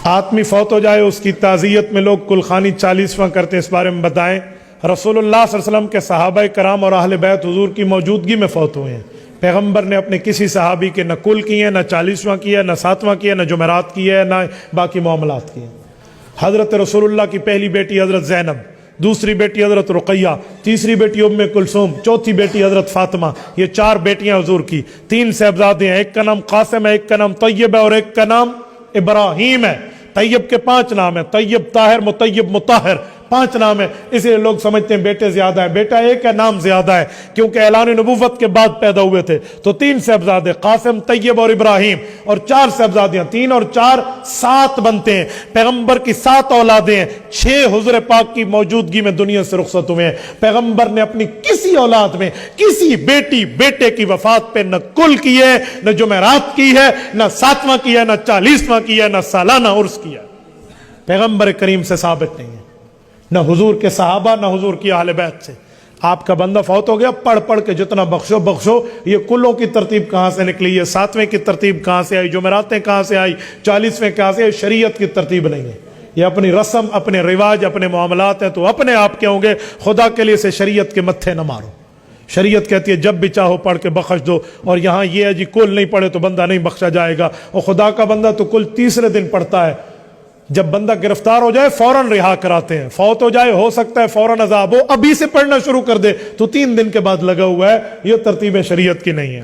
آدمی فوت ہو جائے اس کی تعزیت میں لوگ کلخانی 40واں کرتے ہیں، اس بارے میں بتائیں۔ رسول اللہ صلی اللہ علیہ وسلم کے صحابہ کرام اور اہل بیت حضور کی موجودگی میں فوت ہوئے ہیں۔ پیغمبر نے اپنے کسی صحابی کے نہ کل کیے، نہ 40واں کیا، نہ 7واں کیا، نہ جمعرات کیا، نہ باقی معاملات کیے۔ حضرت رسول اللہ کی پہلی بیٹی حضرت زینب، دوسری بیٹی حضرت رقیہ، تیسری بیٹی ام کلثوم، چوتھی بیٹی حضرت فاطمہ، یہ 4 بیٹیاں حضور کی۔ 3 صاحبزادے ہیں، ایک کا نام قاسم ہے، ایک کا نام طیب ہے اور ایک کا نام ابراہیم ہے۔ طیب کے 5 نام ہیں، طیب، طاہر، مطیب، مطہر، 5 نام ہیں۔ اس لیے لوگ سمجھتے ہیں بیٹے زیادہ ہیں، بیٹا ایک ہے، نام زیادہ ہے، کیونکہ اعلان نبوت کے بعد پیدا ہوئے تھے۔ تو 3 صاحبزادے، قاسم، طیب اور ابراہیم، اور 4 صاحبزادیاں، 3 اور 4 7 بنتے ہیں۔ پیغمبر کی 7 اولادیں ہیں، 6 حضور پاک کی موجودگی میں دنیا سے رخصت ہوئے ہیں۔ پیغمبر نے اپنی کسی اولاد میں کسی بیٹی بیٹے کی وفات پہ نہ کل کی ہے، نہ جمعرات کی ہے، نہ 7واں کی ہے، نہ 40واں کی ہے، نہ سالانہ عرس کیا۔ پیغمبر کریم سے ثابت نہیں ہے، نہ حضور کے صحابہ، نہ حضور کی اہل بیت سے۔ آپ کا بندہ فوت ہو گیا، پڑھ پڑھ کے جتنا بخشو بخشو۔ یہ کلوں کی ترتیب کہاں سے نکلی؟ یہ 7ویں کی ترتیب کہاں سے آئی؟ جمعراتیں کہاں سے آئی؟ 40ویں کہاں سے آئی؟ شریعت کی ترتیب نہیں ہے، یہ اپنی رسم، اپنے رواج، اپنے معاملات ہیں، تو اپنے آپ کے ہوں گے۔ خدا کے لیے سے شریعت کے متھے نہ مارو۔ شریعت کہتی ہے جب بھی چاہو پڑھ کے بخش دو، اور یہاں یہ ہے جی کل نہیں پڑھے تو بندہ نہیں بخشا جائے گا۔ اور خدا کا بندہ تو کل تیسرے دن پڑھتا ہے۔ جب بندہ گرفتار ہو جائے فوراً رہا کراتے ہیں، فوت ہو جائے ہو سکتا ہے فوراً عذاب ہو، ابھی سے پڑھنا شروع کر دے تو 3 دن کے بعد لگا ہوا ہے۔ یہ ترتیب شریعت کی نہیں ہے۔